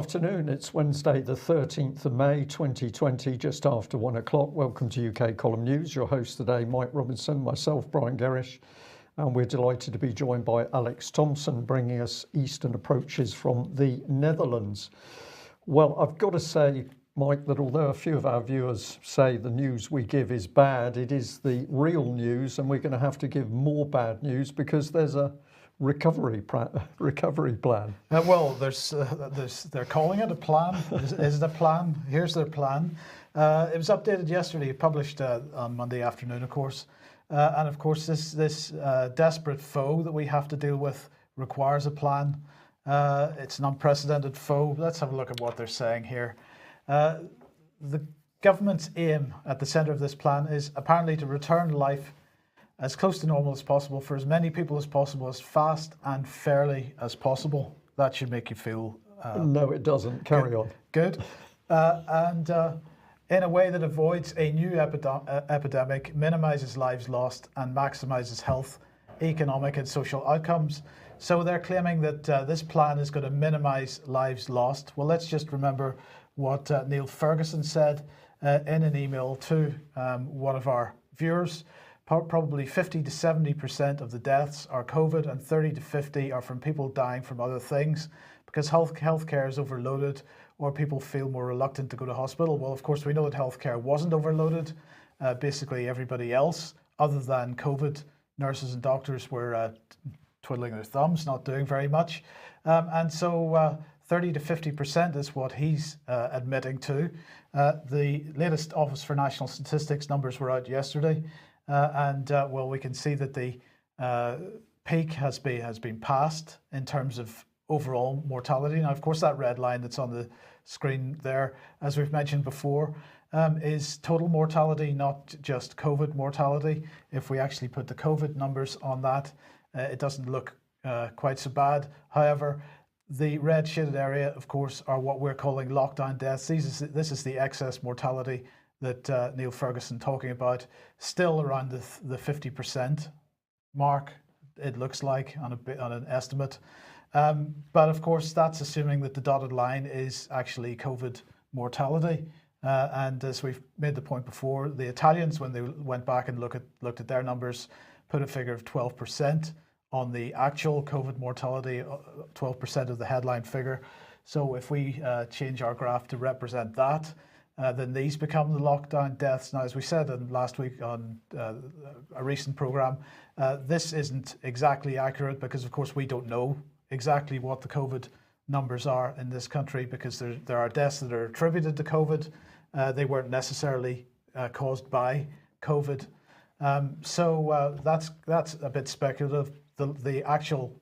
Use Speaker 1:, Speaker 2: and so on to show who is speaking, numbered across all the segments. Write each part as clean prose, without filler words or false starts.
Speaker 1: afternoon. It's Wednesday, the 13th of May, 2020, just after 1 o'clock. Welcome to UK Column News. Your host today, Mike Robinson, myself, Brian Gerrish, and we're delighted to be joined by Alex Thompson, bringing us Eastern approaches from the Netherlands. Well, I've got to say, Mike, that although a few of our viewers say the news we give is bad, it is the real news, and we're going to have to give more bad news because there's a recovery plan.
Speaker 2: They're calling it a plan. Is it a plan? Here's their plan. It was updated yesterday, published on Monday afternoon, of course. And of course, this desperate foe that we have to deal with requires a plan. It's an unprecedented foe. Let's have a look at what they're saying here. The government's aim at the centre of this plan is apparently to return life as close to normal as possible for as many people as possible, as fast and fairly as possible. That should make you feel...
Speaker 1: No, it doesn't. Carry on.
Speaker 2: Good. And in a way that avoids a new epidemic, minimises lives lost and maximises health, economic and social outcomes. So they're claiming that this plan is going to minimise lives lost. Well, let's just remember what Neil Ferguson said in an email to one of our viewers. Probably 50 to 70% of the deaths are COVID and 30 to 50 are from people dying from other things because healthcare is overloaded or people feel more reluctant to go to hospital. Well, of course, we know that healthcare wasn't overloaded. Basically, everybody else, other than COVID, nurses and doctors were twiddling their thumbs, not doing very much. And so 30 to 50% is what he's admitting to. The latest Office for National Statistics numbers were out yesterday. Well, we can see that the peak has been passed in terms of overall mortality. Now, of course, that red line that's on the screen there, as we've mentioned before, is total mortality, not just COVID mortality. If we actually put the COVID numbers on that, it doesn't look quite so bad. However, the red shaded area, of course, are what we're calling lockdown deaths. This is the excess mortality that Neil Ferguson talking about, still around the 50% mark, it looks like, on an estimate. But of course, that's assuming that the dotted line is actually COVID mortality. And as we've made the point before, the Italians, when they went back and looked at their numbers, put a figure of 12% on the actual COVID mortality, 12% of the headline figure. So if we change our graph to represent that, then these become the lockdown deaths. Now, as we said last week on a recent programme, this isn't exactly accurate because, of course, we don't know exactly what the COVID numbers are in this country because there are deaths that are attributed to COVID. They weren't necessarily caused by COVID. So that's a bit speculative. The actual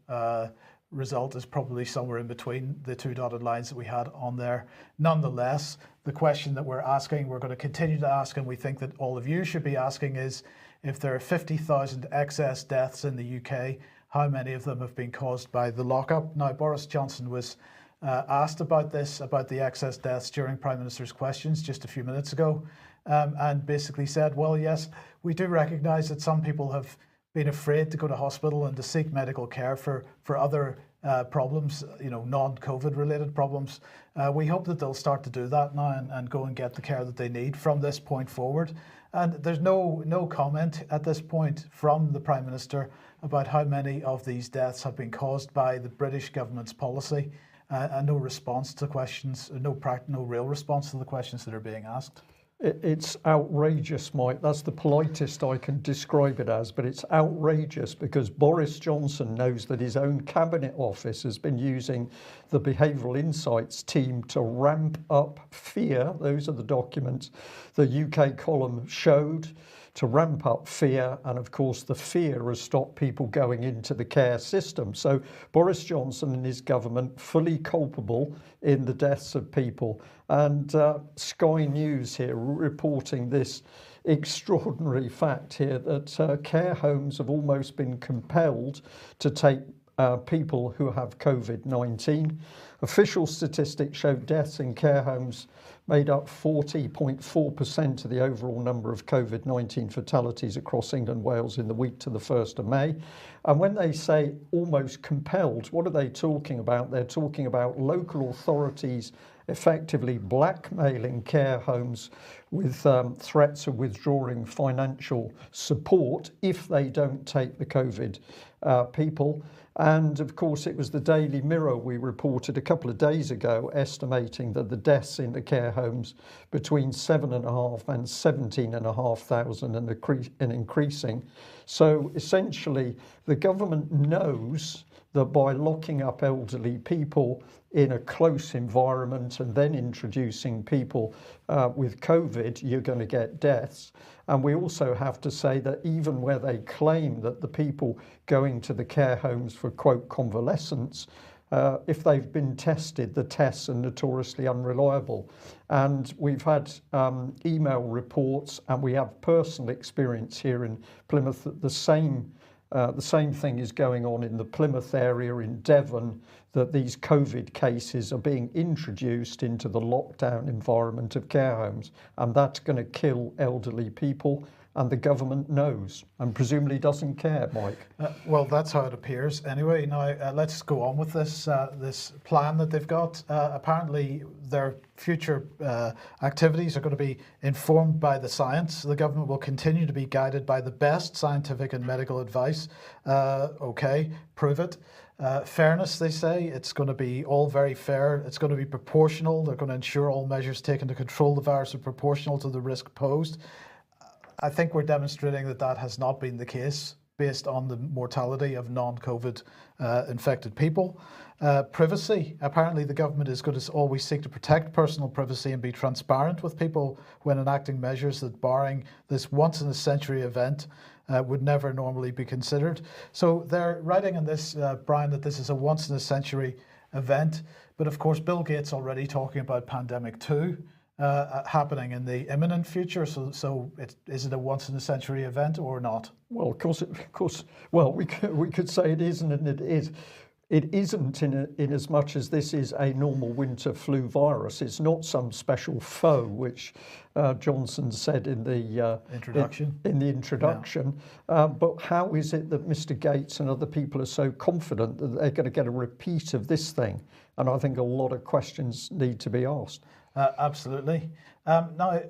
Speaker 2: result is probably somewhere in between the two dotted lines that we had on there. Nonetheless, the question that we're going to continue to ask, and we think that all of you should be asking, is if there are 50,000 excess deaths in the UK, how many of them have been caused by the lockup? Now, Boris Johnson was asked about the excess deaths during Prime Minister's questions just a few minutes ago, and basically said, well, yes, we do recognise that some people have been afraid to go to hospital and to seek medical care for other problems, non-COVID related problems. We hope that they'll start to do that now and go and get the care that they need from this point forward. And there's no comment at this point from the Prime Minister about how many of these deaths have been caused by the British government's policy, and no response to questions, no real response to the questions that are being asked.
Speaker 1: It's outrageous, Mike. That's the politest I can describe it as, but it's outrageous because Boris Johnson knows that his own cabinet office has been using the behavioural insights team to ramp up fear. Those are the documents the UK column showed, to ramp up fear, and of course the fear has stopped people going into the care system. So Boris Johnson and his government fully culpable in the deaths of people. And Sky News here reporting this extraordinary fact here that care homes have almost been compelled to take people who have COVID-19. Official statistics show deaths in care homes made up 40.4% of the overall number of COVID-19 fatalities across England, Wales in the week to the 1st of May. And when they say almost compelled, what are they talking about? They're talking about local authorities effectively blackmailing care homes with threats of withdrawing financial support if they don't take the COVID people. And of course, it was the Daily Mirror we reported a couple of days ago estimating that the deaths in the care homes between 7,500 and 17,500 and increasing. So essentially, the government knows that by locking up elderly people in a close environment and then introducing people with COVID, you're going to get deaths. And we also have to say that even where they claim that the people going to the care homes for, quote, convalescence, if they've been tested, the tests are notoriously unreliable. And we've had email reports, and we have personal experience here in Plymouth that the same thing is going on in the Plymouth area, in Devon, that these COVID cases are being introduced into the lockdown environment of care homes, and that's going to kill elderly people, and the government knows and presumably doesn't care, Mike.
Speaker 2: Well, that's how it appears. Anyway, now let's go on with this this plan that they've got. Apparently, their future activities are going to be informed by the science. The government will continue to be guided by the best scientific and medical advice. Okay, prove it. Fairness, they say. It's going to be all very fair. It's going to be proportional. They're going to ensure all measures taken to control the virus are proportional to the risk posed. I think we're demonstrating that that has not been the case based on the mortality of non-COVID infected people. Privacy. Apparently the government is going to always seek to protect personal privacy and be transparent with people when enacting measures that, barring this once-in-a-century event, would never normally be considered. So they're writing in this, Brian, that this is a once-in-a-century event. But of course, Bill Gates already talking about pandemic 2. Happening in the imminent future. So is it a once-in-a-century event or not?
Speaker 1: Well, of course. Well, we could say it isn't, and it is. It isn't in as much as this is a normal winter flu virus. It's not some special foe, which Johnson said in the
Speaker 2: introduction.
Speaker 1: In the introduction. Yeah. But how is it that Mr. Gates and other people are so confident that they're going to get a repeat of this thing? And I think a lot of questions need to be asked.
Speaker 2: Absolutely. Now,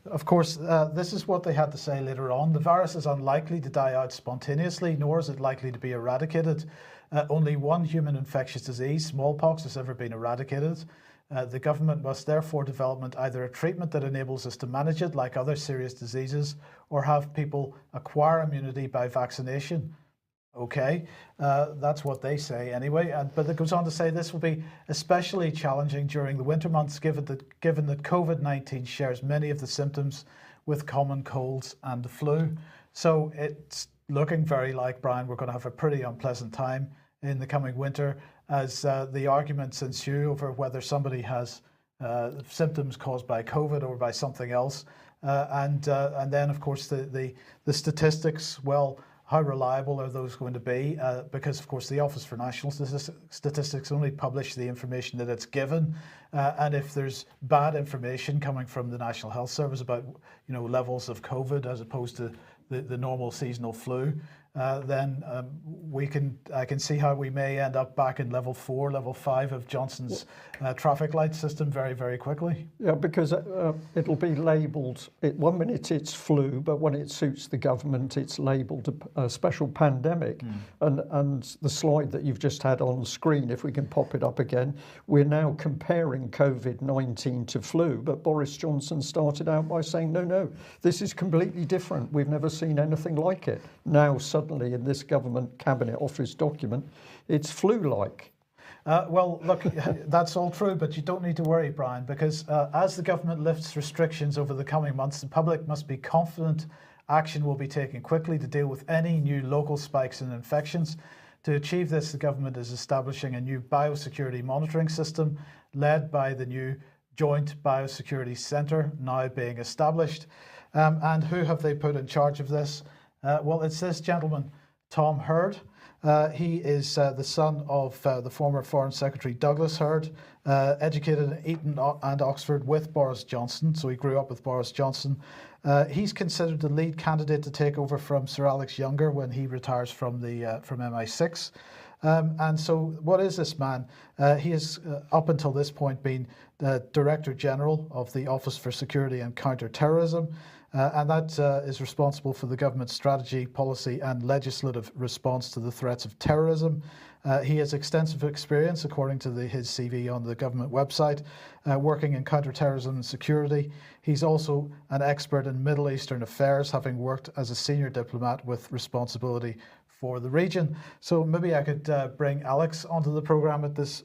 Speaker 2: of course, this is what they had to say later on. The virus is unlikely to die out spontaneously, nor is it likely to be eradicated. Only one human infectious disease, smallpox, has ever been eradicated. The government must therefore develop either a treatment that enables us to manage it like other serious diseases, or have people acquire immunity by vaccination. Okay, that's what they say anyway. But it goes on to say this will be especially challenging during the winter months, given that COVID-19 shares many of the symptoms with common colds and the flu. So it's looking very like, Brian, we're going to have a pretty unpleasant time in the coming winter as the arguments ensue over whether somebody has symptoms caused by COVID or by something else. And then, of course, the statistics, well, how reliable are those going to be? Because, of course, the Office for National Statistics only publish the information that it's given. And if there's bad information coming from the National Health Service about, levels of COVID as opposed to the normal seasonal flu, then I can see how we may end up back in level 4, level 5 of Johnson's traffic light system very, very quickly.
Speaker 1: Yeah, because it'll be labelled, 1 minute it's flu, but when it suits the government, it's labelled a special pandemic. And the slide that you've just had on the screen, if we can pop it up again, we're now comparing COVID-19 to flu, but Boris Johnson started out by saying, no, this is completely different. We've never seen anything like it. Now, suddenly, in this government cabinet office document, it's flu-like.
Speaker 2: Well, look, that's all true, but you don't need to worry, Brian, because as the government lifts restrictions over the coming months, the public must be confident action will be taken quickly to deal with any new local spikes in infections. To achieve this, the government is establishing a new biosecurity monitoring system led by the new Joint Biosecurity Centre now being established. And who have they put in charge of this? Well, it's this gentleman, Tom Hurd. He is the son of the former Foreign Secretary Douglas Hurd, educated in Eton and Oxford with Boris Johnson, so he grew up with Boris Johnson. He's considered the lead candidate to take over from Sir Alex Younger when he retires from MI6. And so what is this man? He has, up until this point, been the Director General of the Office for Security and Counter-Terrorism, and that is responsible for the government's strategy, policy and legislative response to the threats of terrorism. He has extensive experience, according to his CV on the government website, working in counter-terrorism and security. He's also an expert in Middle Eastern affairs, having worked as a senior diplomat with responsibility for the region. So maybe I could bring Alex onto the program at this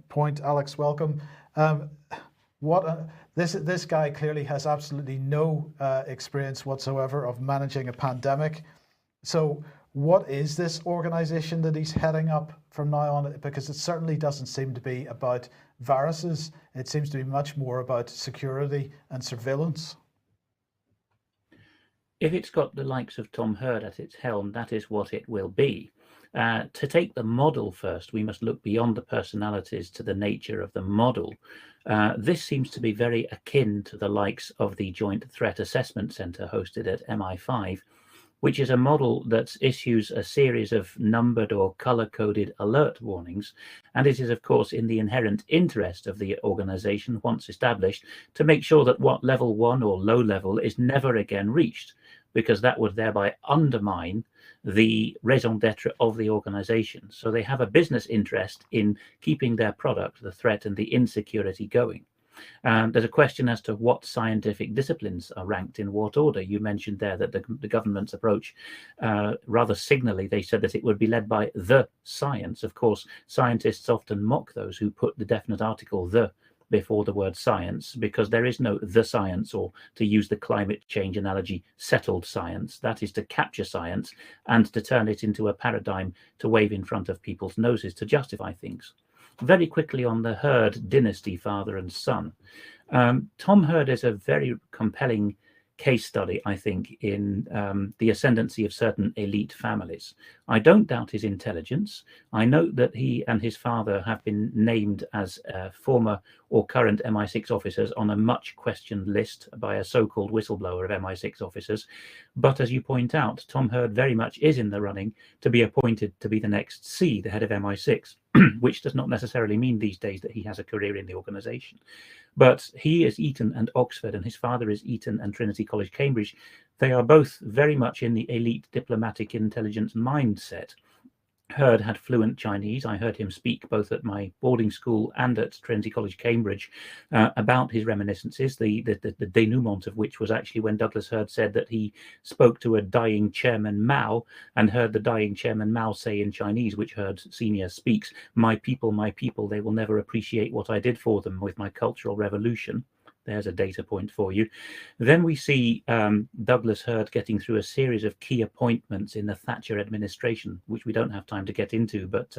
Speaker 2: point. Alex, welcome. This guy clearly has absolutely no experience whatsoever of managing a pandemic. So what is this organization that he's heading up from now on? Because it certainly doesn't seem to be about viruses. It seems to be much more about security and surveillance.
Speaker 3: If it's got the likes of Tom Hurd at its helm, that is what it will be. To take the model first, we must look beyond the personalities to the nature of the model. This seems to be very akin to the likes of the Joint Threat Assessment Centre hosted at MI5, which is a model that issues a series of numbered or color-coded alert warnings. And it is, of course, in the inherent interest of the organization, once established, to make sure that what level 1 or low level is never again reached, because that would thereby undermine the raison d'etre of the organization. So they have a business interest in keeping their product, the threat and the insecurity, going. There's a question as to what scientific disciplines are ranked in what order. You mentioned there that the government's approach, rather signally, they said that it would be led by the science. Of course, scientists often mock those who put the definite article "the" before the word science, because there is no the science, or, to use the climate change analogy, settled science. That is to capture science and to turn it into a paradigm to wave in front of people's noses to justify things. Very quickly on the Hurd dynasty, father and son. Tom Hurd is a very compelling case study, I think, in the ascendancy of certain elite families. I don't doubt his intelligence. I note that he and his father have been named as former or current MI6 officers on a much questioned list by a so-called whistleblower of MI6 officers. But as you point out, Tom Hurd very much is in the running to be appointed to be the next C, the head of MI6, which does not necessarily mean these days that he has a career in the organization. But he is Eton and Oxford, and his father is Eton and Trinity College, Cambridge. They are both very much in the elite diplomatic intelligence mindset. Hurd had fluent Chinese. I heard him speak both at my boarding school and at Trinity College, Cambridge, about his reminiscences, the denouement of which was actually when Douglas Hurd said that he spoke to a dying Chairman Mao and heard the dying Chairman Mao say in Chinese, which Hurd Senior speaks, my people, they will never appreciate what I did for them with my cultural revolution." There's a data point for you. Then we see Douglas Hurd getting through a series of key appointments in the Thatcher administration, which we don't have time to get into, but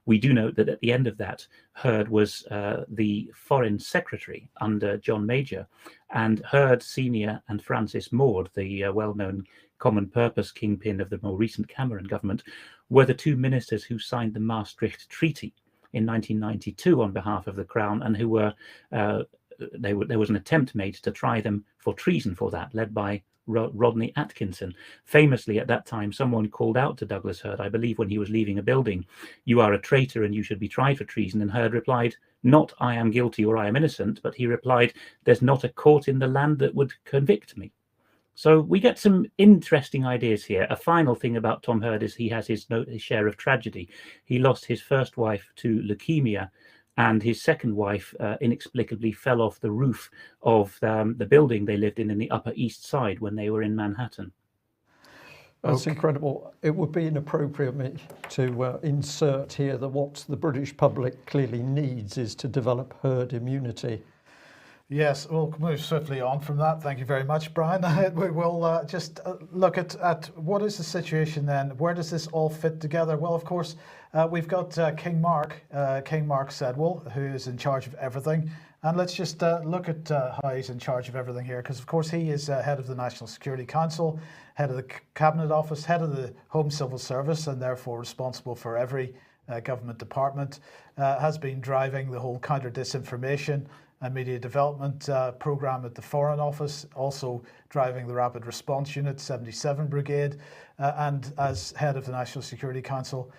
Speaker 3: we do note that at the end of that, Hurd was the Foreign Secretary under John Major, and Hurd Senior and Francis Maude, the well-known common purpose kingpin of the more recent Cameron government, were the two ministers who signed the Maastricht Treaty in 1992 on behalf of the Crown, and who were there was an attempt made to try them for treason for that, led by Rodney Atkinson. Famously, at that time, someone called out to Douglas Hurd, I believe when he was leaving a building, "You are a traitor and you should be tried for treason." And Hurd replied, not "I am guilty" or "I am innocent," but he replied, "There's not a court in the land that would convict me." So we get some interesting ideas here. A final thing about Tom Hurd is he has his share of tragedy. He lost his first wife to leukemia, and his second wife inexplicably fell off the roof of the building they lived in the Upper East Side when they were in Manhattan.
Speaker 1: That's incredible. It would be inappropriate to insert here that what the British public clearly needs is to develop herd immunity.
Speaker 2: Yes, we'll move swiftly on from that. Thank you very much, Brian. We will just look at what is the situation then. Where does this all fit together? Well, of course, we've got King Mark Sedwell, who is in charge of everything. And let's just look at how he's in charge of everything here, because of course he is head of the National Security Council, head of the Cabinet Office, head of the Home Civil Service, and therefore responsible for every government department, has been driving the whole counter-disinformation and media development programme at the Foreign Office, also driving the Rapid Response Unit 77 Brigade, and as head of the National Security Council,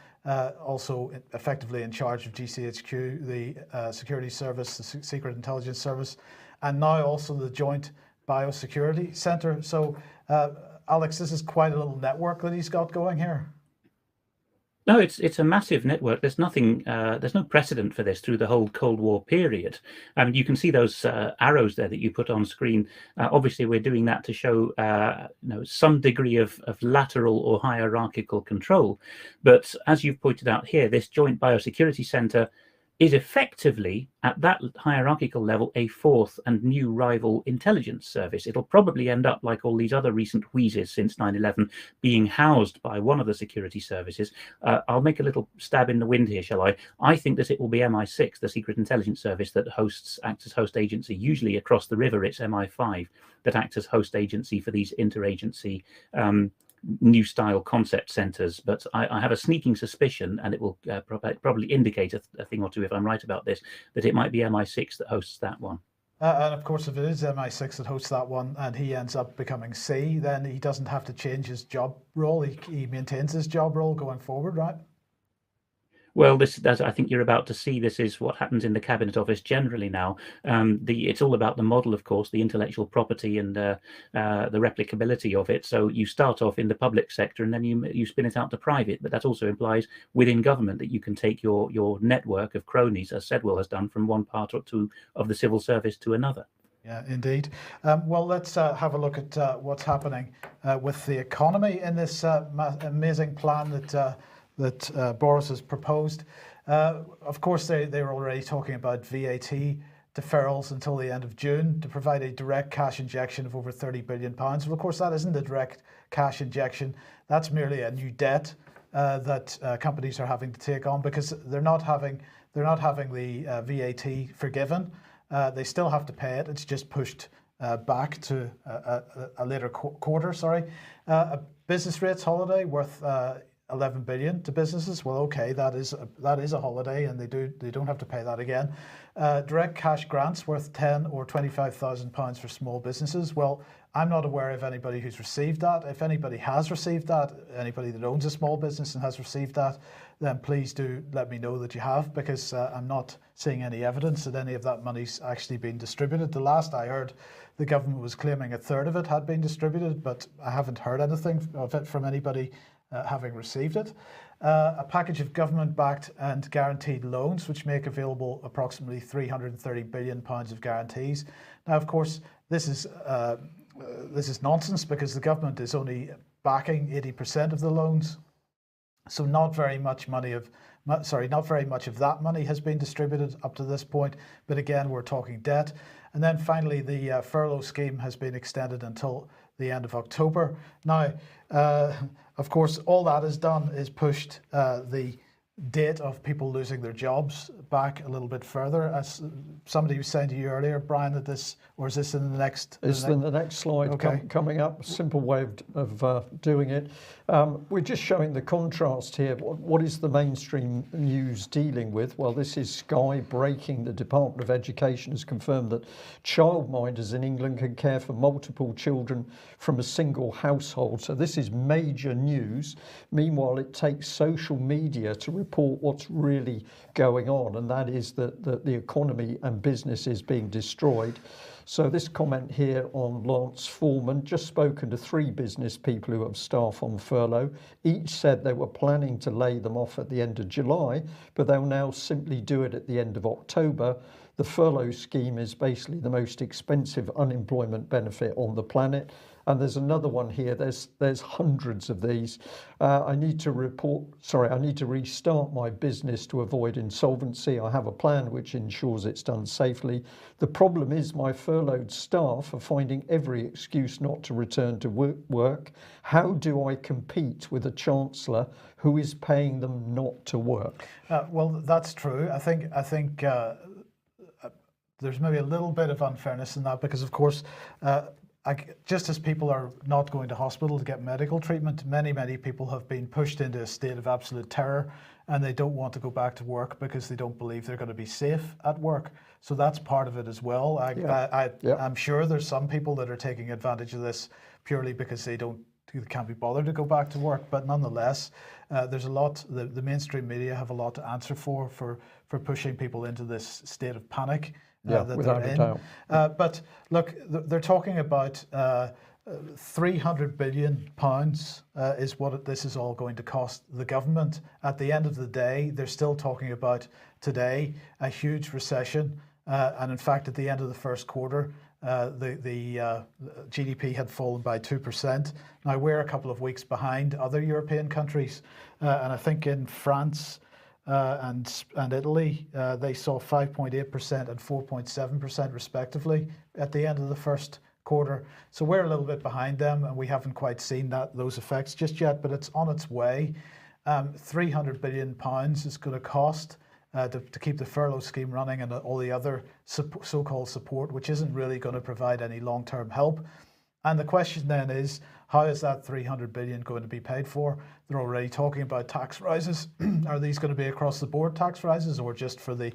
Speaker 2: also effectively in charge of GCHQ, the Security Service, the Secret Intelligence Service, and now also the Joint Biosecurity Centre. So, Alex, this is quite a little network that he's got going here.
Speaker 3: No, it's a massive network. There's nothing, there's no precedent for this through the whole Cold War period. You can see those arrows there that you put on screen. Obviously, we're doing that to show some degree of lateral or hierarchical control. But as you've pointed out here, this Joint Biosecurity Centre is effectively, at that hierarchical level, a fourth and new rival intelligence service. It'll probably end up like all these other recent wheezes since 9/11, being housed by one of the security services. I'll make a little stab in the wind here, shall I? I think that it will be MI6, the Secret Intelligence Service, that acts as host agency. Usually across the river, it's MI5 that acts as host agency for these interagency new style concept centers, but I have a sneaking suspicion, and it will probably indicate a thing or two if I'm right about this, that it might be MI6 that hosts that one.
Speaker 2: And of course, if it is MI6 that hosts that one and he ends up becoming C, then he doesn't have to change his job role. He maintains his job role going forward, right?
Speaker 3: Well, as I think you're about to see, this is what happens in the Cabinet Office generally now. It's all about the model, of course, the intellectual property and the replicability of it. So you start off in the public sector and then you spin it out to private. But that also implies within government that you can take your network of cronies, as Sedwell has done, from one part or two of the civil service to another.
Speaker 2: Yeah, indeed. Well, let's have a look at what's happening with the economy in this amazing plan that Boris has proposed. Of course, they were already talking about VAT deferrals until the end of June to provide a direct cash injection of over £30 billion. But of course, that isn't a direct cash injection. That's merely a new debt that companies are having to take on, because they're not having the VAT forgiven. They still have to pay it. It's just pushed back to a later quarter. A business rates holiday worth 11 billion to businesses. Well, okay, that is a holiday, and they don't have to pay that again. Direct cash grants worth 10 or 25,000 pounds for small businesses. Well, I'm not aware of anybody who's received that. If anybody has received that, anybody that owns a small business and has received that, then please do let me know that you have, because I'm not seeing any evidence that any of that money's actually been distributed. The last I heard, the government was claiming a third of it had been distributed, but I haven't heard anything of it from anybody having received it. A package of government-backed and guaranteed loans, which make available approximately £330 billion of guarantees. Now, of course, this is nonsense, because the government is only backing 80% of the loans, so not very much of that money has been distributed up to this point. But again, we're talking debt. And then finally, the furlough scheme has been extended until the end of October. Now, of course, all that has done is pushed the date of people losing their jobs back a little bit further. As somebody was saying to you earlier, Brian, that this, or is this in the next?
Speaker 1: It's in the next slide.
Speaker 2: Okay.
Speaker 1: Coming up. Simple way of doing it. We're just showing the contrast here. What is the mainstream news dealing with? Well, this is Sky breaking. The Department of Education has confirmed that childminders in England can care for multiple children from a single household. So this is major news. Meanwhile, it takes social media to report what's really going on, and that is that the economy and business is being destroyed. So this comment here on Lance Foreman, just spoken to 3 business people who have staff on furlough. Each said they were planning to lay them off at the end of July, but they'll now simply do it at the end of October. The furlough scheme is basically the most expensive unemployment benefit on the planet. And there's another one here. There's hundreds of these. I need to restart my business to avoid insolvency. I have a plan which ensures it's done safely. The problem is my furloughed staff are finding every excuse not to return to work. How do I compete with a chancellor who is paying them not to work?
Speaker 2: Well, that's true. I think there's maybe a little bit of unfairness in that, because of course, just as people are not going to hospital to get medical treatment, many people have been pushed into a state of absolute terror, and they don't want to go back to work because they don't believe they're going to be safe at work. So that's part of it as well. I'm sure there's some people that are taking advantage of this purely because they can't be bothered to go back to work. But nonetheless, there's a lot. The mainstream media have a lot to answer for pushing people into this state of panic. That
Speaker 1: without
Speaker 2: they're
Speaker 1: a
Speaker 2: in.
Speaker 1: doubt.
Speaker 2: But look, they're talking about £300 billion is what this is all going to cost the government. At the end of the day, they're still talking about today a huge recession. And in fact, at the end of the first quarter, the GDP had fallen by 2%. Now, we're a couple of weeks behind other European countries. And I think in France, and Italy, they saw 5.8% and 4.7% respectively at the end of the first quarter. So we're a little bit behind them, and we haven't quite seen those effects just yet, but it's on its way. £300 billion is going to cost to keep the furlough scheme running and all the other so-called support, which isn't really going to provide any long-term help. And the question then is, how is that $300 billion going to be paid for? They're already talking about tax rises. Are these going to be across the board tax rises, or just for the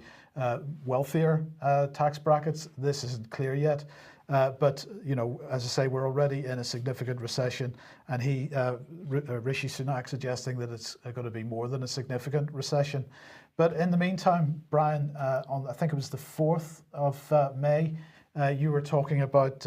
Speaker 2: wealthier tax brackets? This isn't clear yet. But, you know, as I say, we're already in a significant recession, and Rishi Sunak suggesting that it's going to be more than a significant recession. But in the meantime, Brian, I think it was the 4th of May, you were talking about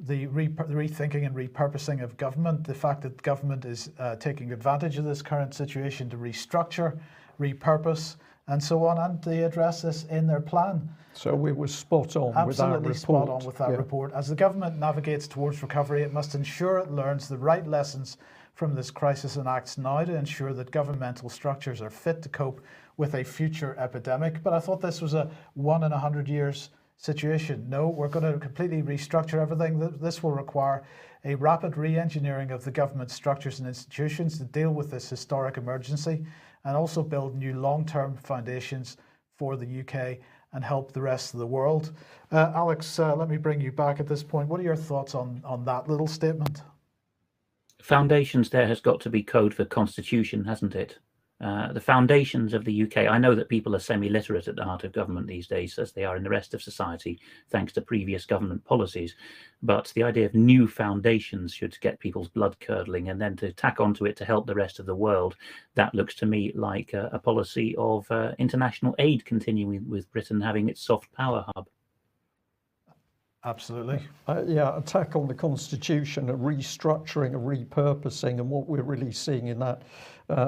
Speaker 2: the rethinking and repurposing of government, the fact that government is taking advantage of this current situation to restructure, repurpose, and so on, and they address this in their plan.
Speaker 1: So we were spot on with that report.
Speaker 2: Absolutely spot on with that report. As the government navigates towards recovery, it must ensure it learns the right lessons from this crisis and acts now to ensure that governmental structures are fit to cope with a future epidemic. But I thought this was a 1 in 100 years situation. No, we're going to completely restructure everything. This will require a rapid re-engineering of the government structures and institutions to deal with this historic emergency, and also build new long-term foundations for the UK and help the rest of the world. Alex, let me bring you back at this point. What are your thoughts on that little statement?
Speaker 3: Foundations there has got to be code for constitution, hasn't it? The foundations of the UK. I know that people are semi-literate at the heart of government these days, as they are in the rest of society, thanks to previous government policies. But the idea of new foundations should get people's blood curdling, and then to tack onto it to help the rest of the world, that looks to me like a policy of international aid continuing, with Britain having its soft power hub.
Speaker 2: Absolutely.
Speaker 1: Attack on the constitution, a restructuring, a repurposing, and what we're really seeing in that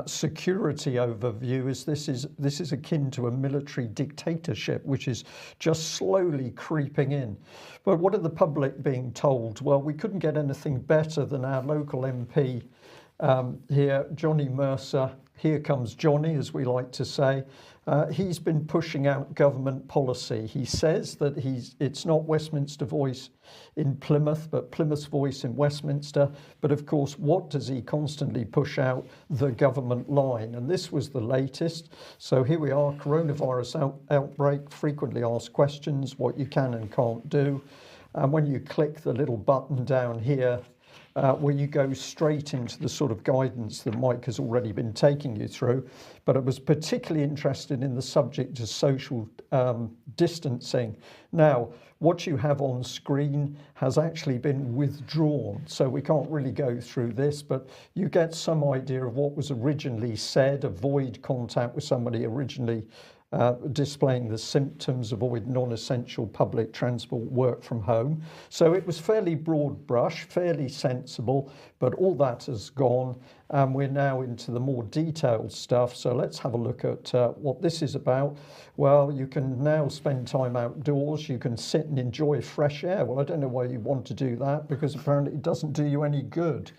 Speaker 1: security overview is this is akin to a military dictatorship, which is just slowly creeping in. But what are the public being told? Well, we couldn't get anything better than our local MP here, Johnny Mercer. Here comes Johnny, as we like to say. He's been pushing out government policy. He says that it's not Westminster Voice in Plymouth, but Plymouth's voice in Westminster. But of course, what does he constantly push out? The government line. And this was the latest. So here we are, coronavirus outbreak, frequently asked questions, what you can and can't do. And when you click the little button down here, where you go straight into the sort of guidance that Mike has already been taking you through. But I was particularly interested in the subject of social distancing. Now, what you have on screen has actually been withdrawn, so we can't really go through this, but you get some idea of what was originally said: avoid contact with somebody, originally displaying the symptoms, avoid non-essential public transport, work from home. So it was fairly broad brush, fairly sensible, but all that has gone, and we're now into the more detailed stuff. So let's have a look at what this is about. Well, you can now spend time outdoors. You can sit and enjoy fresh air. Well, I don't know why you want to do that, because apparently it doesn't do you any good.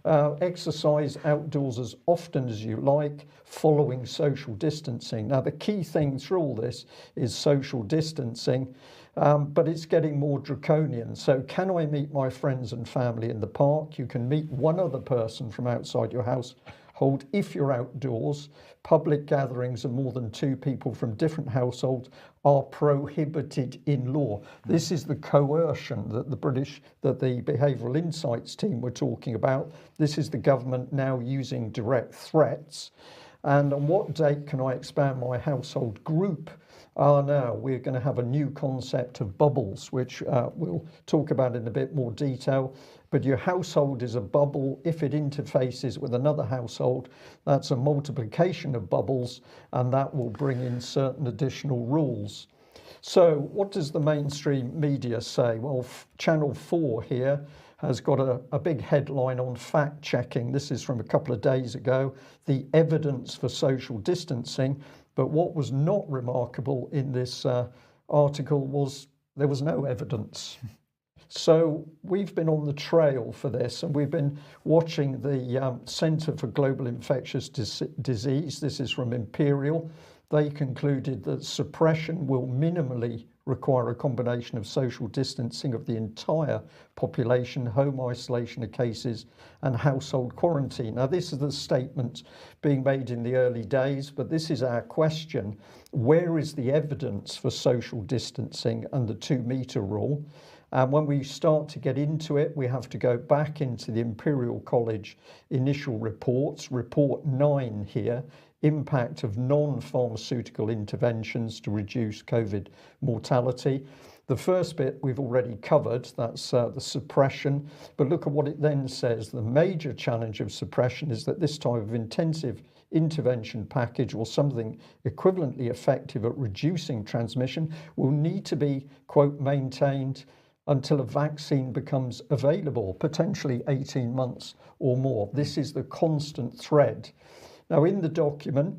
Speaker 1: Exercise outdoors as often as you like, following social distancing. Now, the key thing thing through all this is social distancing, but it's getting more draconian. So can I meet my friends and family in the park? You can meet one other person from outside your household if you're outdoors. Public gatherings of more than 2 people from different households are prohibited in law. This is the coercion that the Behavioural Insights team were talking about. This is the government now using direct threats. And on what date can I expand my household group? Now we're going to have a new concept of bubbles, which we'll talk about in a bit more detail. But your household is a bubble. If it interfaces with another household, that's a multiplication of bubbles, and that will bring in certain additional rules. So what does the mainstream media say? Well, Channel 4 here has got a big headline on fact checking. This is from a couple of days ago, the evidence for social distancing. But what was not remarkable in this article was there was no evidence. So we've been on the trail for this, and we've been watching the Centre for Global Infectious Disease. This is from Imperial. They concluded that suppression will minimally require a combination of social distancing of the entire population, home isolation of cases, and household quarantine. Now, this is the statement being made in the early days, but this is our question. Where is the evidence for social distancing and the 2-metre rule? And when we start to get into it, we have to go back into the Imperial College initial reports, report 9 here, impact of non-pharmaceutical interventions to reduce COVID mortality. The first bit we've already covered, that's the suppression, but look at what it then says. The major challenge of suppression is that this type of intensive intervention package, or something equivalently effective at reducing transmission, will need to be, quote, maintained until a vaccine becomes available, potentially 18 months or more. This is the constant thread. Now, in the document,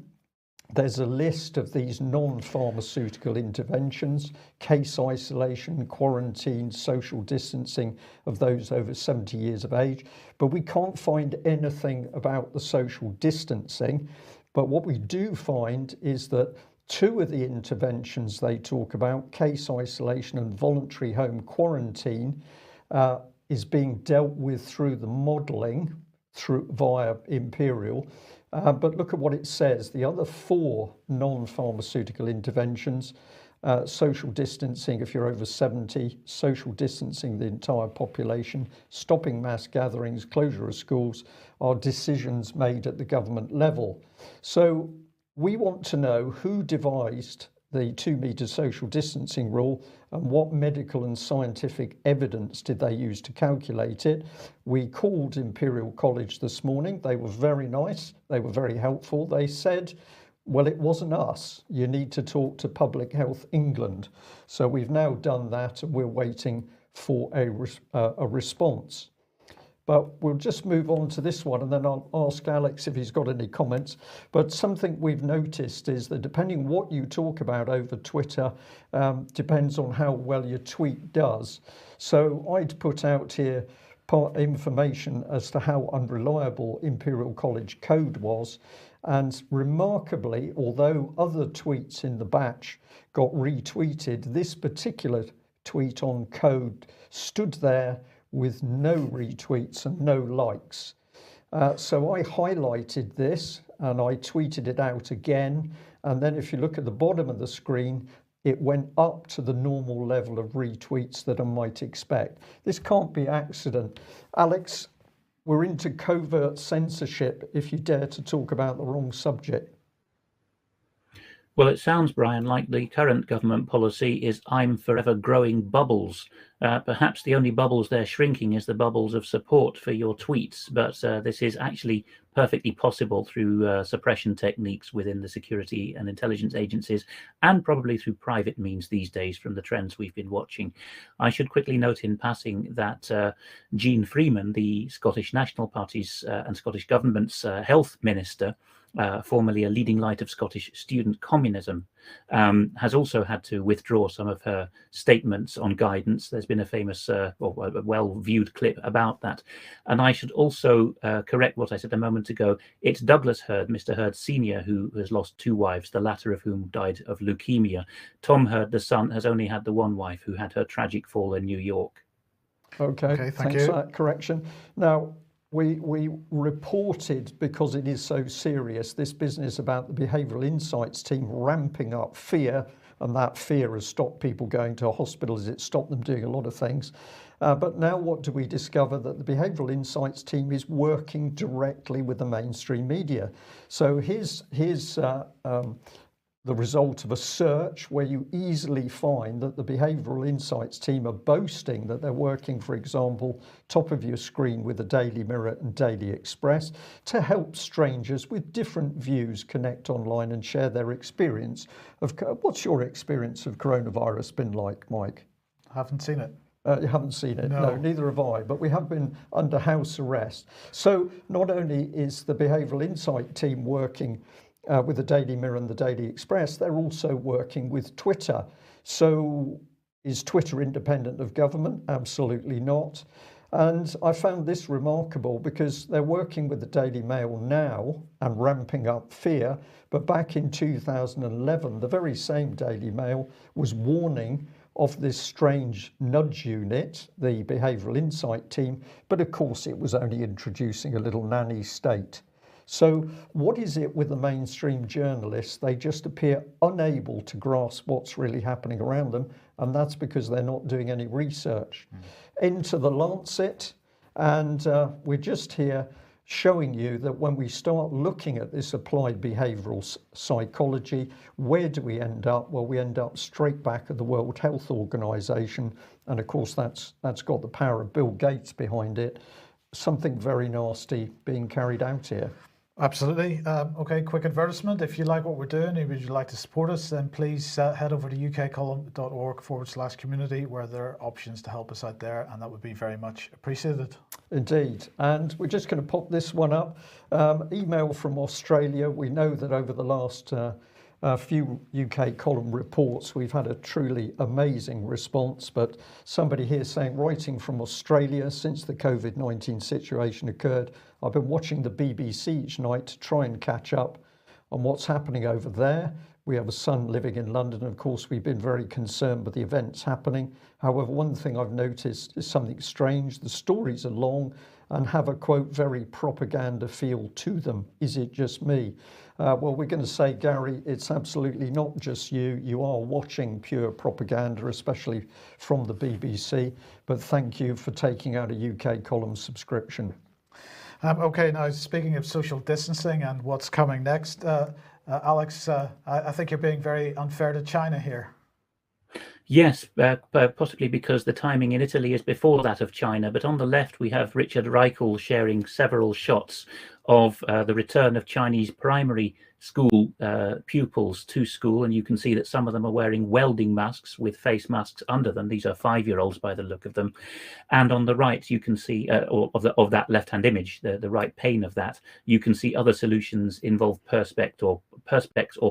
Speaker 1: there's a list of these non-pharmaceutical interventions: case isolation, quarantine, social distancing of those over 70 years of age. But we can't find anything about the social distancing. But what we do find is that 2 of the interventions they talk about, case isolation and voluntary home quarantine, is being dealt with through the modelling via Imperial. But look at what it says. The other 4 non-pharmaceutical interventions, social distancing if you're over 70, social distancing the entire population, stopping mass gatherings, closure of schools, are decisions made at the government level. So we want to know who devised the 2-metre social distancing rule and what medical and scientific evidence did they use to calculate it. We called Imperial College this morning. They were very nice. They were very helpful. They said, well, it wasn't us. You need to talk to Public Health England. So we've now done that, and we're waiting for a response. But we'll just move on to this one, and then I'll ask Alex if he's got any comments. But something we've noticed is that depending what you talk about over Twitter, depends on how well your tweet does. So I'd put out here information as to how unreliable Imperial College code was. And remarkably, although other tweets in the batch got retweeted, this particular tweet on code stood there with no retweets and no likes. So I highlighted this and I tweeted it out again. And then if you look at the bottom of the screen, it went up to the normal level of retweets that I might expect. This can't be accident. Alex, we're into covert censorship if you dare to talk about the wrong subject.
Speaker 3: Well, it sounds, Brian, like the current government policy is I'm forever growing bubbles. Perhaps the only bubbles they're shrinking is the bubbles of support for your tweets, but this is actually perfectly possible through suppression techniques within the security and intelligence agencies, and probably through private means these days from the trends we've been watching. I should quickly note in passing that Jean Freeman, the Scottish National Party's and Scottish Government's health minister, formerly a leading light of Scottish student communism, has also had to withdraw some of her statements on guidance. There's been a famous or a well-viewed clip about that. And I should also correct what I said a moment ago. It's Douglas Hurd, Mr. Hurd Sr., who has lost 2 wives, the latter of whom died of leukemia. Tom Hurd, the son, has only had the 1 wife who had her tragic fall in New York.
Speaker 1: Okay, thanks for that correction. Now, we reported, because it is so serious, this business about the behavioural insights team ramping up fear, and that fear has stopped people going to hospitals, it's stopped them doing a lot of things. But now what do we discover? That the behavioural insights team is working directly with the mainstream media. So here's the result of a search where you easily find that the behavioural insights team are boasting that they're working, for example, top of your screen with the Daily Mirror and Daily Express to help strangers with different views connect online and share their experience of. What's your experience of coronavirus been like, Mike?
Speaker 2: I haven't seen it.
Speaker 1: You haven't seen it? No, neither have I, but we have been under house arrest. So not only is the behavioural insight team working with the Daily Mirror and the Daily Express, they're also working with Twitter. So is Twitter independent of government? Absolutely not. And I found this remarkable because they're working with the Daily Mail now and ramping up fear. But back in 2011, the very same Daily Mail was warning of this strange nudge unit, the behavioural insight team. But of course, it was only introducing a little nanny state. So what is it with the mainstream journalists? They just appear unable to grasp what's really happening around them, and that's because they're not doing any research. Enter the Lancet, and we're just here showing you that when we start looking at this applied behavioural psychology, where do we end up? Well, we end up straight back at the World Health Organization, and of course that's got the power of Bill Gates behind it. Something very nasty being carried out here.
Speaker 2: Absolutely. Okay, quick advertisement. If you like what we're doing and would you like to support us, then please head over to ukcolumn.org/community, where there are options to help us out there, and that would be very much appreciated.
Speaker 1: Indeed. And we're just going to pop this one up. Email from Australia. We know that over the last few UK column reports, we've had a truly amazing response, but somebody here saying, writing from Australia, since the COVID-19 situation occurred, I've been watching the BBC each night to try and catch up on what's happening over there. We have a son living in London. Of course, we've been very concerned with the events happening. However, one thing I've noticed is something strange. The stories are long and have a, quote, very propaganda feel to them. Is it just me? Well, we're going to say, Gary, it's absolutely not just you. You are watching pure propaganda, especially from the BBC. But thank you for taking out a UK column subscription.
Speaker 2: Okay, now speaking of social distancing and what's coming next, Alex, I think you're being very unfair to China here.
Speaker 3: Yes, possibly because the timing in Italy is before that of China. But on the left, we have Richard Reichel sharing several shots of the return of Chinese primary school pupils to school. And you can see that some of them are wearing welding masks with face masks under them. These are 5-year-olds by the look of them. And on the right, you can see, of that left-hand image, the right pane of that, you can see other solutions involve perspex or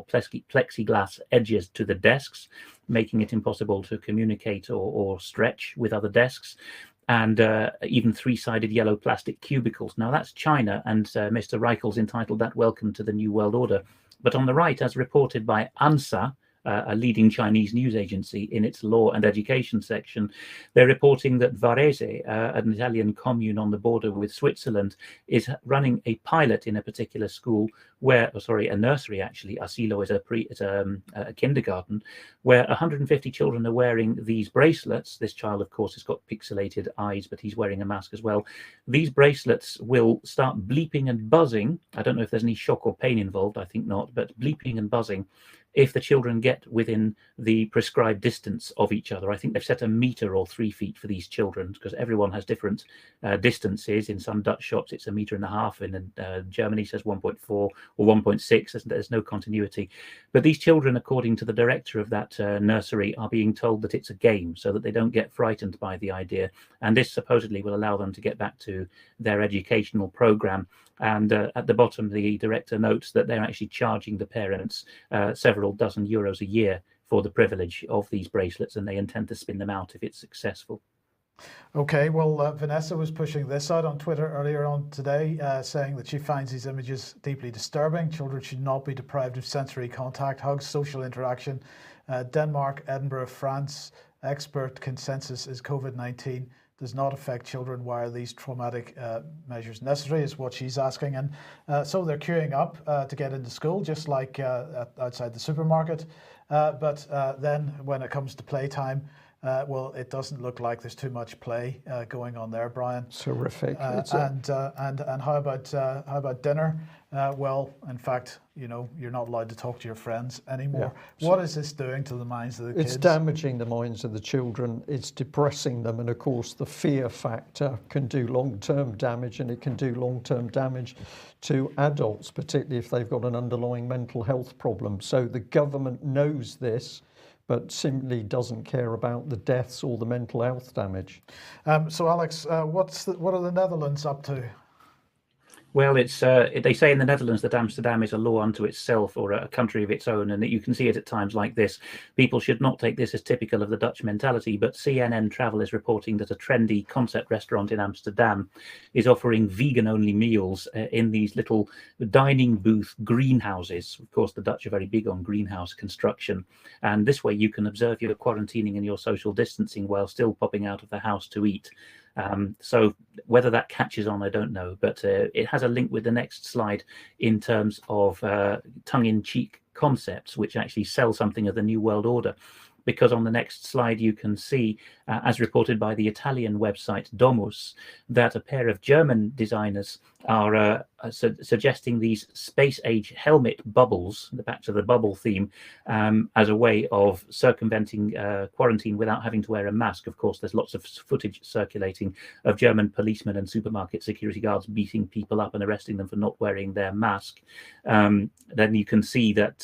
Speaker 3: plexiglass edges to the desks, making it impossible to communicate or stretch with other desks, and even 3-sided yellow plastic cubicles. Now that's China, and Mr. Reichel's entitled that Welcome to the New World Order. But on the right, as reported by ANSA, a leading Chinese news agency, in its law and education section, they're reporting that Varese, an Italian commune on the border with Switzerland, is running a pilot in a particular school where, a nursery actually, asilo is a kindergarten, where 150 children are wearing these bracelets. This child, of course, has got pixelated eyes, but he's wearing a mask as well. These bracelets will start bleeping and buzzing. I don't know if there's any shock or pain involved, I think not, but bleeping and buzzing if the children get within the prescribed distance of each other. I think they've set a metre or 3 feet for these children, because everyone has different distances. In some Dutch shops it's 1.5 meters, in Germany says 1.4 or 1.6. There's no continuity. But these children, according to the director of that nursery, are being told that it's a game, so that they don't get frightened by the idea. And this supposedly will allow them to get back to their educational program. And at the bottom, the director notes that they're actually charging the parents several dozen euros a year for the privilege of these bracelets, and they intend to spin them out if it's successful.
Speaker 2: Okay, well, Vanessa was pushing this out on Twitter earlier on today, saying that she finds these images deeply disturbing. Children should not be deprived of sensory contact, hugs, social interaction. Denmark, Edinburgh, France, expert consensus is COVID-19 does not affect children. Why are these traumatic measures necessary, is what she's asking. And so they're queuing up to get into school, just like outside the supermarket. But then when it comes to playtime, well, it doesn't look like there's too much play going on there, Brian.
Speaker 1: It's horrific.
Speaker 2: And how about dinner? Well, in fact, you know, you're not allowed to talk to your friends anymore. Yeah. What is this doing to the minds of the kids?
Speaker 1: It's damaging the minds of the children. It's depressing them, and of course, the fear factor can do long-term damage, and it can do long-term damage to adults, particularly if they've got an underlying mental health problem. So the government knows this, but simply doesn't care about the deaths or the mental health damage.
Speaker 2: So, Alex, what are the Netherlands up to?
Speaker 3: Well, it's they say in the Netherlands that Amsterdam is a law unto itself, or a country of its own, and that you can see it at times like this. People should not take this as typical of the Dutch mentality, but CNN Travel is reporting that a trendy concept restaurant in Amsterdam is offering vegan-only meals in these little dining booth greenhouses. Of course, the Dutch are very big on greenhouse construction, and this way you can observe your quarantining and your social distancing while still popping out of the house to eat. So whether that catches on, I don't know, but it has a link with the next slide in terms of tongue-in-cheek concepts, which actually sell something of the New World Order. Because on the next slide you can see, as reported by the Italian website Domus, that a pair of German designers are suggesting these space-age helmet bubbles, back to the bubble theme, as a way of circumventing quarantine without having to wear a mask. Of course, there's lots of footage circulating of German policemen and supermarket security guards beating people up and arresting them for not wearing their mask. Then you can see that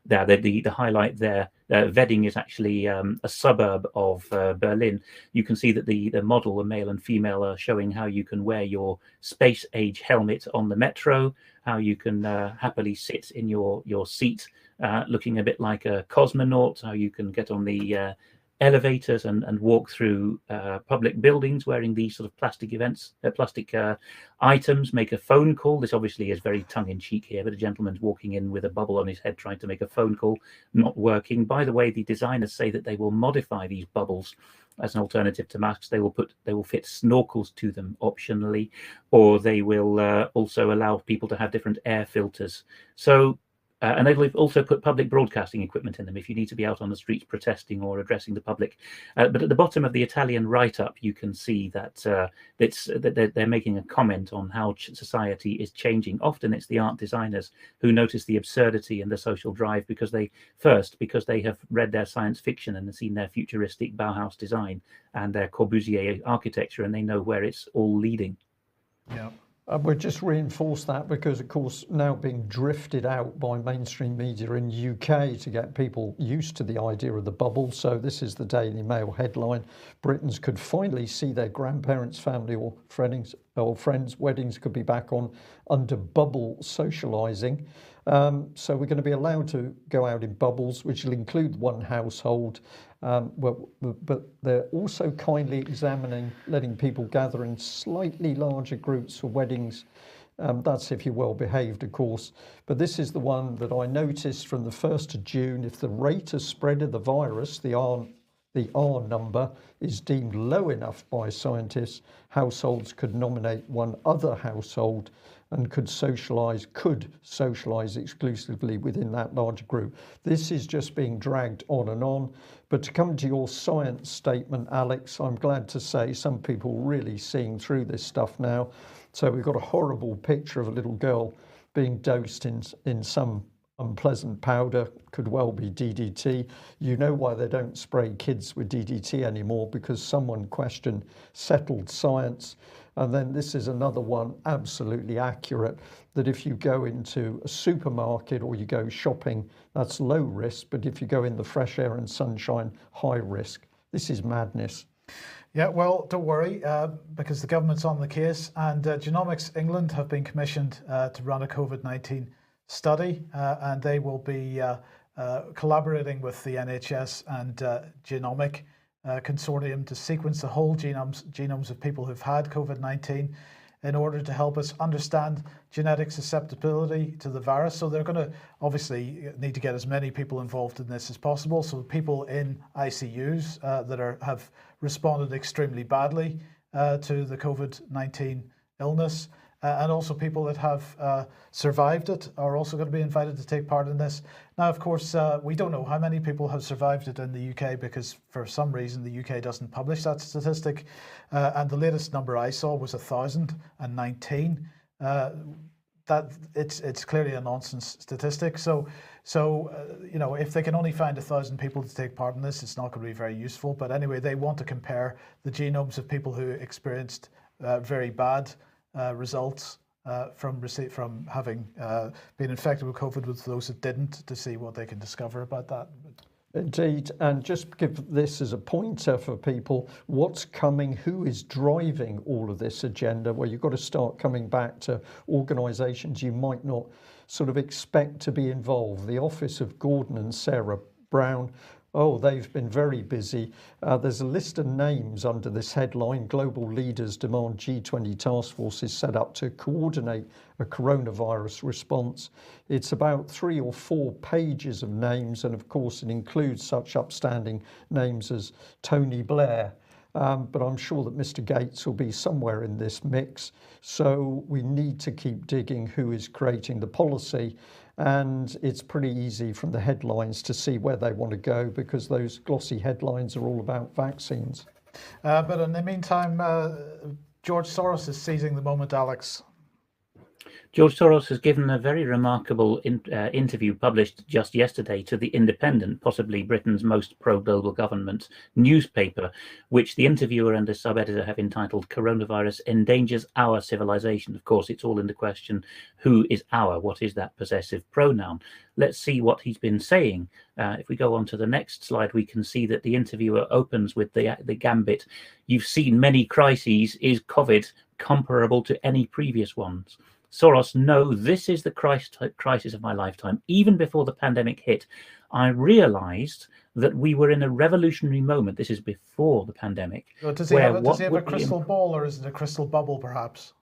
Speaker 3: the highlight there, Wedding is actually a suburb of Berlin. You can see that the model, the male and female, are showing how you can wear your space-age helmet on the metro, how you can happily sit in your seat looking a bit like a cosmonaut, how you can get on the elevators and walk through public buildings wearing these sort of plastic items, make a phone call. This obviously is very tongue-in-cheek here, but a gentleman's walking in with a bubble on his head trying to make a phone call, not working. By the way, the designers say that they will modify these bubbles as an alternative to masks. They will fit snorkels to them optionally, or they will also allow people to have different air filters. So and they've also put public broadcasting equipment in them if you need to be out on the streets protesting or addressing the public. But at the bottom of the Italian write-up, you can see that they're making a comment on how society is changing. Often it's the art designers who notice the absurdity and the social drive because they have read their science fiction and seen their futuristic Bauhaus design and their Corbusier architecture, and they know where it's all leading.
Speaker 2: Yeah.
Speaker 1: We'll just reinforce that because, of course, now being drifted out by mainstream media in UK to get people used to the idea of the bubble. So this is the Daily Mail headline: Britons could finally see their grandparents' family or friends' weddings could be back on under bubble socialising. So we're going to be allowed to go out in bubbles, which will include one household. But they're also kindly examining letting people gather in slightly larger groups for weddings. That's if you're well behaved, of course. But this is the one that I noticed from the 1st of June. If the rate of spread of the virus, the R number, is deemed low enough by scientists, households could nominate one other household and could socialise exclusively within that larger group. This is just being dragged on and on. But to come to your science statement, Alex, I'm glad to say some people are really seeing through this stuff now. So we've got a horrible picture of a little girl being dosed in some unpleasant powder, could well be DDT. You know why they don't spray kids with DDT anymore, because someone questioned settled science. And then this is another one, absolutely accurate, that if you go into a supermarket or you go shopping, that's low risk, but if you go in the fresh air and sunshine, high risk. This is madness.
Speaker 2: Yeah, well, don't worry, because the government's on the case, and Genomics England have been commissioned to run a COVID-19 study, and they will be collaborating with the NHS and Genomic Consortium to sequence the whole genomes of people who've had COVID-19 in order to help us understand genetic susceptibility to the virus. So they're going to obviously need to get as many people involved in this as possible. So people in ICUs that have responded extremely badly to the COVID-19 illness, and also people that have survived it are also going to be invited to take part in this. Now, of course, we don't know how many people have survived it in the UK, because for some reason the UK doesn't publish that statistic. And the latest number I saw was 1,019. That it's clearly a nonsense statistic. So you know, if they can only find 1,000 people to take part in this, it's not going to be very useful. But anyway, they want to compare the genomes of people who experienced very bad results from having been infected with COVID with those that didn't, to see what they can discover about that.
Speaker 1: Indeed, and just give this as a pointer for people, what's coming, who is driving all of this agenda? Well, you've got to start coming back to organisations you might not sort of expect to be involved. The office of Gordon and Sarah Brown, oh, they've been very busy. There's a list of names under this headline: Global Leaders Demand G20 Task Forces set up to coordinate a coronavirus response. It's about 3 or 4 pages of names, and of course it includes such upstanding names as Tony Blair. But I'm sure that Mr. Gates will be somewhere in this mix. So we need to keep digging who is creating the policy. And it's pretty easy from the headlines to see where they want to go, because those glossy headlines are all about vaccines.
Speaker 2: But in the meantime, George Soros is seizing the moment, Alex.
Speaker 3: George Soros has given a very remarkable interview published just yesterday to The Independent, possibly Britain's most pro-global government newspaper, which the interviewer and the sub-editor have entitled "Coronavirus Endangers Our Civilization." Of course, it's all in the question, who is our? What is that possessive pronoun? Let's see what he's been saying. If we go on to the next slide, we can see that the interviewer opens with the gambit: "You've seen many crises. Is COVID comparable to any previous ones?" Soros, no, this is the crisis of my lifetime. Even before the pandemic hit, I realized that we were in a revolutionary moment. This is before the pandemic.
Speaker 2: Well, does he have a crystal ball, or is it a crystal bubble, perhaps?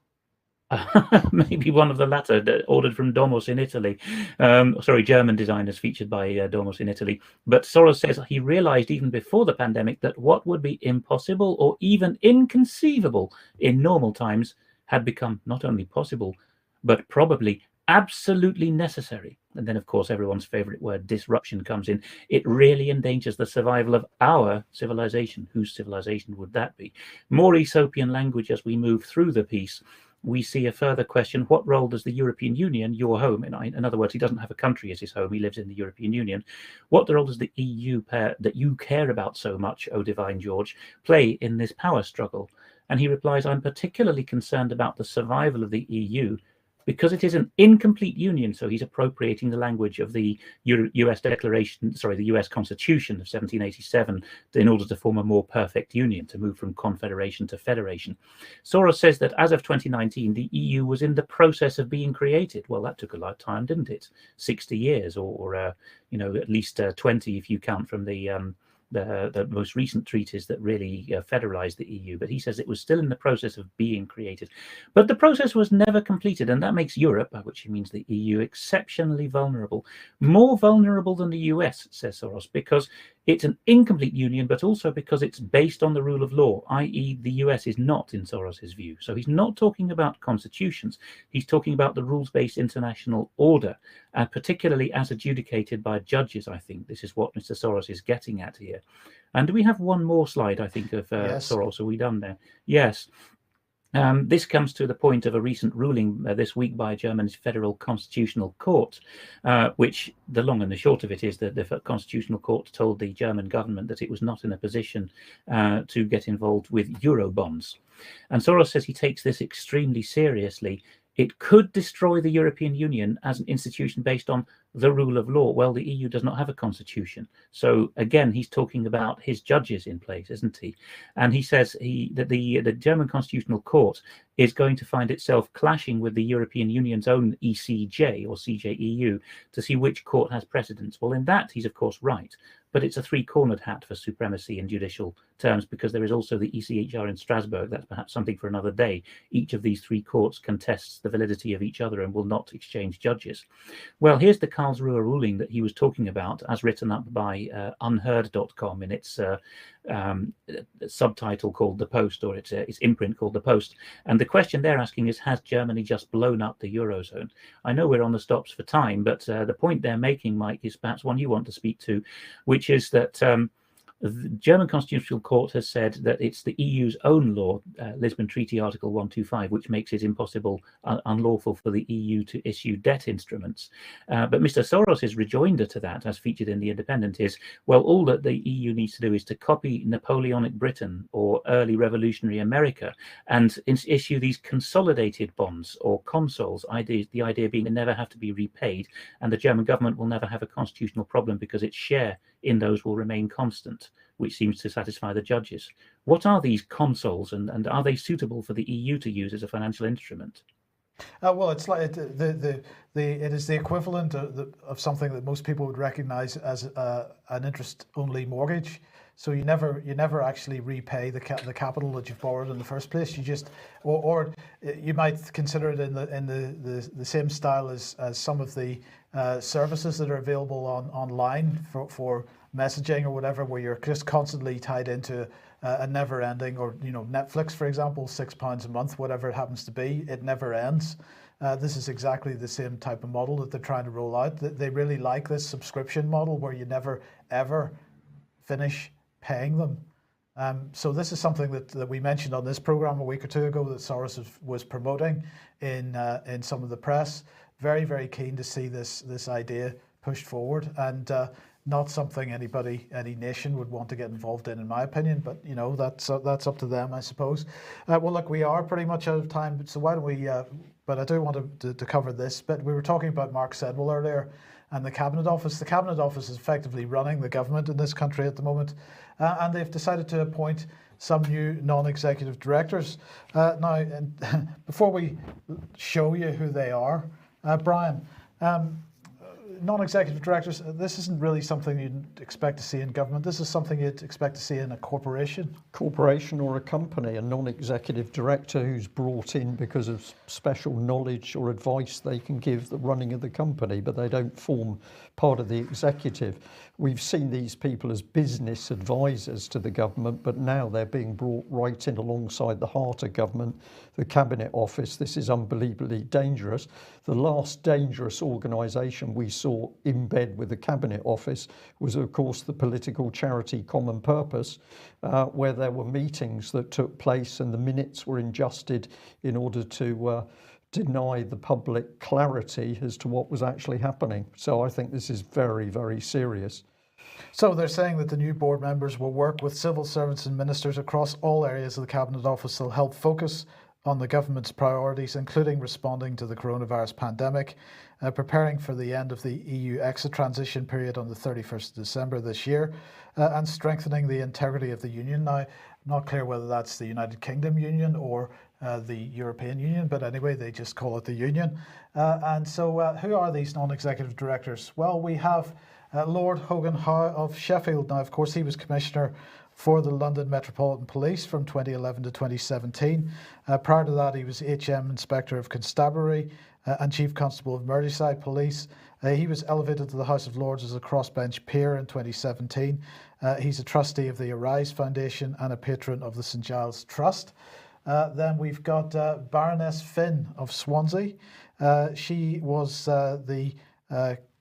Speaker 3: Maybe one of the latter, ordered from Domos in Italy. German designers featured by Domos in Italy. But Soros says he realized even before the pandemic that what would be impossible or even inconceivable in normal times had become not only possible, but probably absolutely necessary. And then, of course, everyone's favorite word, disruption, comes in. It really endangers the survival of our civilization. Whose civilization would that be? More Aesopian language as we move through the piece. We see a further question: what role does the European Union, your home, in other words, he doesn't have a country as his home, he lives in the European Union, what role does the EU that you care about so much, O divine George, play in this power struggle? And he replies, I'm particularly concerned about the survival of the EU because it is an incomplete union. So he's appropriating the language of the US the US Constitution of 1787 in order to form a more perfect union, to move from confederation to federation. Soros says that as of 2019, the EU was in the process of being created. Well, that took a lot of time, didn't it? 60 years or at least 20 if you count from the most recent treaties that really federalized the EU. But he says it was still in the process of being created. But the process was never completed, and that makes Europe, by which he means the EU, exceptionally vulnerable. More vulnerable than the US, says Soros, because it's an incomplete union, but also because it's based on the rule of law, i.e. the US is not, in Soros's view. So he's not talking about constitutions. He's talking about the rules-based international order, particularly as adjudicated by judges, I think. This is what Mr. Soros is getting at here. And do we have one more slide, I think, of
Speaker 2: Yes.
Speaker 3: Soros? Are we done there? Yes. This comes to the point of a recent ruling this week by Germany's Federal Constitutional Court, which the long and the short of it is that the Constitutional Court told the German government that it was not in a position to get involved with Eurobonds. And Soros says he takes this extremely seriously. It could destroy the European Union as an institution based on the rule of law. Well, the EU does not have a constitution. So again, he's talking about his judges in place, isn't he? And he says that the German Constitutional Court is going to find itself clashing with the European Union's own ECJ or CJEU to see which court has precedence. Well, in that, he's of course right. But it's a three-cornered hat for supremacy in judicial terms, because there is also the ECHR in Strasbourg. That's perhaps something for another day. Each of these three courts contests the validity of each other and will not exchange judges. Well, here's the Karlsruhe ruling that he was talking about, as written up by unheard.com in its subtitle called The Post, or its imprint called The Post. And the question they're asking is, has Germany just blown up the Eurozone? I know we're on the stops for time, but the point they're making, Mike, is perhaps one you want to speak to, which is that the German Constitutional Court has said that it's the EU's own law, Lisbon Treaty Article 125, which makes it impossible, unlawful for the EU to issue debt instruments. But Mr. Soros's rejoinder to that, as featured in The Independent, is, well, all that the EU needs to do is to copy Napoleonic Britain or early revolutionary America and issue these consolidated bonds or consols, the idea being they never have to be repaid, and the German government will never have a constitutional problem because its share in those will remain constant, which seems to satisfy the judges. What are these consols, and are they suitable for the EU to use as a financial instrument?
Speaker 2: Well, it's like it is the equivalent of something that most people would recognise as an interest-only mortgage. So you never actually repay the capital that you've borrowed in the first place. You just, or you might consider it in the same style as some of the services that are available online for messaging or whatever, where you're just constantly tied into a never-ending, or Netflix, for example, £6 a month, whatever it happens to be, it never ends. This is exactly the same type of model that they're trying to roll out. They really like this subscription model where you never ever finish paying them. So this is something that we mentioned on this program a week or two ago that Soros was promoting in some of the press. Very, very keen to see this idea pushed forward, and not something any nation would want to get involved in my opinion. But that's up to them, I suppose. Well, look, we are pretty much out of time, so why don't we? But I do want to cover this bit. We were talking about Mark Sedwill earlier and the Cabinet Office. The Cabinet Office is effectively running the government in this country at the moment, and they've decided to appoint some new non-executive directors. Now, and before we show you who they are, Brian, non-executive directors, this isn't really something you'd expect to see in government. This is something you'd expect to see in a corporation.
Speaker 1: Corporation or a company, a non-executive director who's brought in because of special knowledge or advice they can give the running of the company, but they don't form part of the executive. We've seen these people as business advisors to the government, but now they're being brought right in alongside the heart of government, the Cabinet Office. This is unbelievably dangerous. The last dangerous organisation we saw in bed with the Cabinet Office was, of course, the political charity Common Purpose, where there were meetings that took place and the minutes were ingested in order to deny the public clarity as to what was actually happening. So I think this is very, very serious.
Speaker 2: So they're saying that the new board members will work with civil servants and ministers across all areas of the Cabinet Office to help focus on the government's priorities, including responding to the coronavirus pandemic, preparing for the end of the EU exit transition period on the 31st of December this year, and strengthening the integrity of the Union. Now, not clear whether that's the United Kingdom Union or the European Union, but anyway, they just call it the Union. And so who are these non-executive directors? Well, we have Lord Hogan Howe of Sheffield. Now, of course, he was Commissioner for the London Metropolitan Police from 2011 to 2017. Prior to that, he was HM Inspector of Constabulary and Chief Constable of Merseyside Police. He was elevated to the House of Lords as a crossbench peer in 2017. He's a trustee of the Arise Foundation and a patron of the St Giles Trust. Then we've got Baroness Finn of Swansea. She was the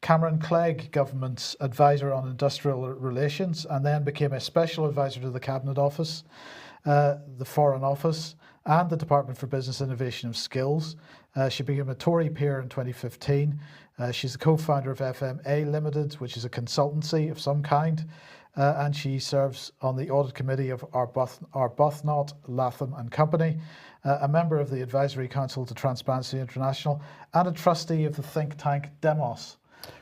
Speaker 2: Cameron Clegg government's advisor on industrial relations, and then became a special advisor to the Cabinet Office, the Foreign Office, and the Department for Business Innovation and Skills. She became a Tory peer in 2015. She's the co-founder of FMA Limited, which is a consultancy of some kind, and she serves on the audit committee of Arbuthnot, Latham and Company, a member of the Advisory Council to Transparency International, and a trustee of the think tank Demos.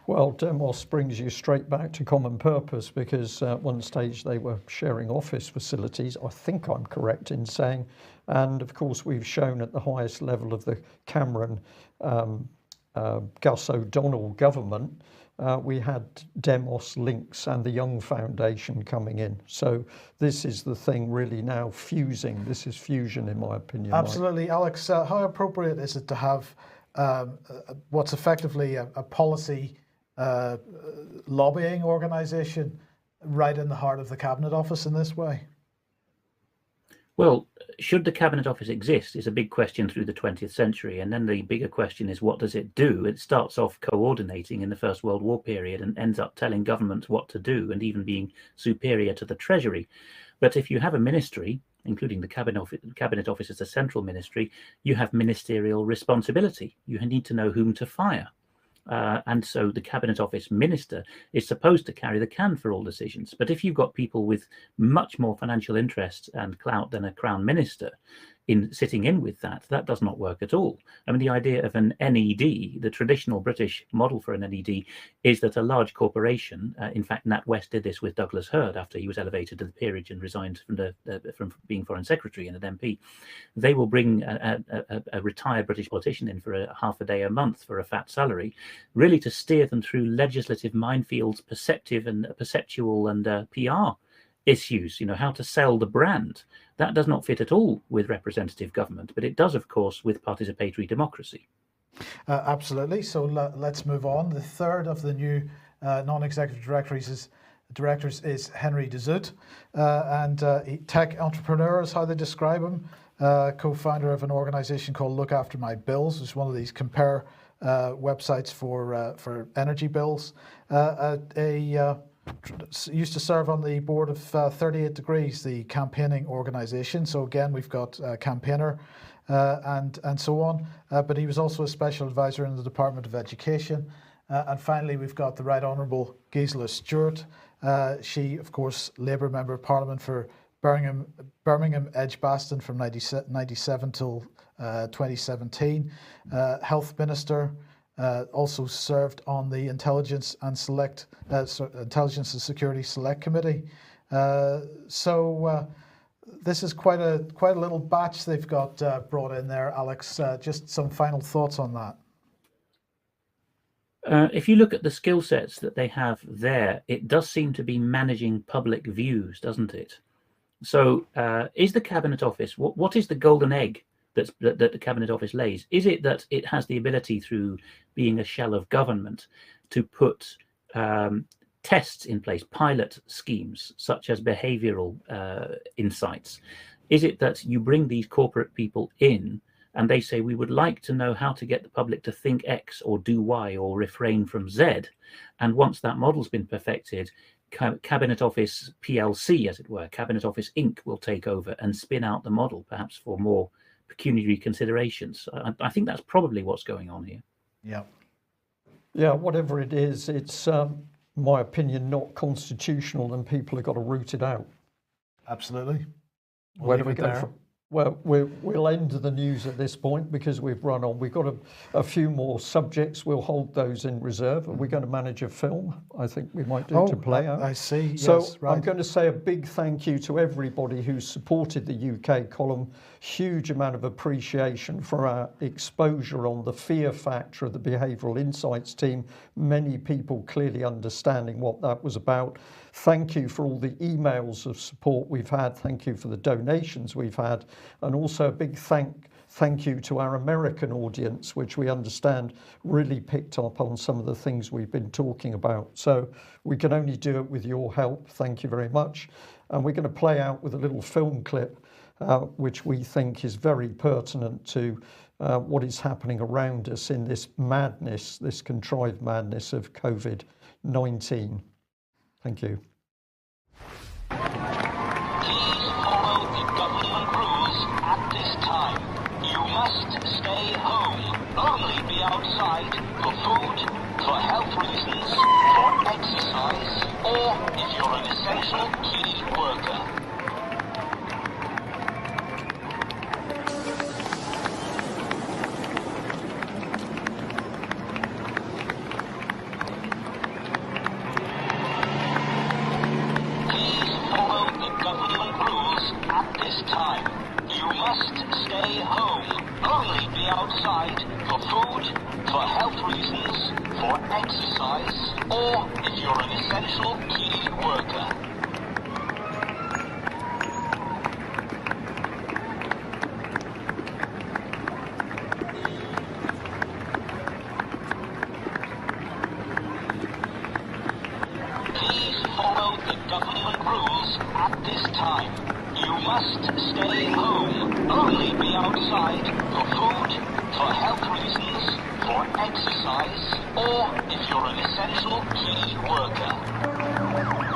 Speaker 1: Well, Demos brings you straight back to common purpose, because at one stage they were sharing office facilities, I think I'm correct in saying, and of course we've shown at the highest level of the Cameron Gus O'Donnell government, we had Demos links and the Young Foundation coming in. So this is the thing really now fusing. This is fusion, in my opinion.
Speaker 2: Absolutely. Mike. Alex, how appropriate is it to have what's effectively a policy lobbying organisation right in the heart of the Cabinet Office in this way?
Speaker 3: Well, should the Cabinet Office exist is a big question through the 20th century. And then the bigger question is, what does it do? It starts off coordinating in the First World War period and ends up telling governments what to do and even being superior to the Treasury. But if you have a ministry, including the Cabinet Office as a central ministry, you have ministerial responsibility. You need to know whom to fire. And so the Cabinet Office minister is supposed to carry the can for all decisions. But if you've got people with much more financial interest and clout than a Crown Minister in sitting in with that, that does not work at all. I mean, the idea of an NED, the traditional British model for an NED, is that a large corporation, in fact, NatWest did this with Douglas Hurd after he was elevated to the peerage and resigned from being Foreign Secretary and an MP. They will bring a retired British politician in for half a day a month for a fat salary, really to steer them through legislative minefields, perceptual and PR issues, how to sell the brand. That does not fit at all with representative government, but it does, of course, with participatory democracy.
Speaker 2: Absolutely. So let's move on. The third of the new non-executive directors is Henry de Zoet, and tech entrepreneur is how they describe him, co-founder of an organization called Look After My Bills, which is one of these compare websites for energy bills. Used to serve on the board of 38 Degrees, the campaigning organisation. So again, we've got campaigner and so on. But he was also a special advisor in the Department of Education. And finally, we've got the Right Honourable Gisela Stewart. She, of course, Labour Member of Parliament for Birmingham Edgbaston from 97 till 2017. Health Minister. Also served on the Intelligence and Security Select Committee. So this is quite a little batch they've got brought in there, Alex. Just some final thoughts on that.
Speaker 3: If you look at the skill sets that they have there, it does seem to be managing public views, doesn't it? So is the Cabinet Office, what is the golden egg that the Cabinet Office lays? Is it that it has the ability, through being a shell of government, to put tests in place, pilot schemes, such as behavioural insights? Is it that you bring these corporate people in and they say, we would like to know how to get the public to think X or do Y or refrain from Z? And once that model's been perfected, Cabinet Office PLC, as it were, Cabinet Office Inc. will take over and spin out the model, perhaps for more pecuniary considerations. I think that's probably what's going on here.
Speaker 1: Yeah, whatever it is, it's, my opinion, not constitutional, and people have got to root it out.
Speaker 2: Absolutely.
Speaker 1: Where do we go from? Well, we'll end the news at this point because we've run on. We've got a few more subjects. We'll hold those in reserve. Are we going to manage a film? I think we might do to play out.
Speaker 2: I see.
Speaker 1: So
Speaker 2: yes, right.
Speaker 1: I'm going to say a big thank you to everybody who's supported the UK column. Huge amount of appreciation for our exposure on the fear factor of the Behavioural Insights team. Many people clearly understanding what that was about. Thank you for all the emails of support we've had. Thank you for the donations we've had. And also a big thank you to our American audience, which we understand really picked up on some of the things we've been talking about. So we can only do it with your help. Thank you very much. And we're going to play out with a little film clip, which we think is very pertinent to what is happening around us in this madness, this contrived madness of COVID-19. Thank you.
Speaker 4: Please follow the government rules at this time. outside for food, for health reasons, for exercise, or if you're an essential key worker. Please follow the government rules at this time. You must stay home. Only be outside for food, for health reasons, for exercise, or if you're an essential key worker. Please follow the government rules at this time. You must stay home. Only be outside for food, for health reasons, for exercise, or if you're an essential key worker.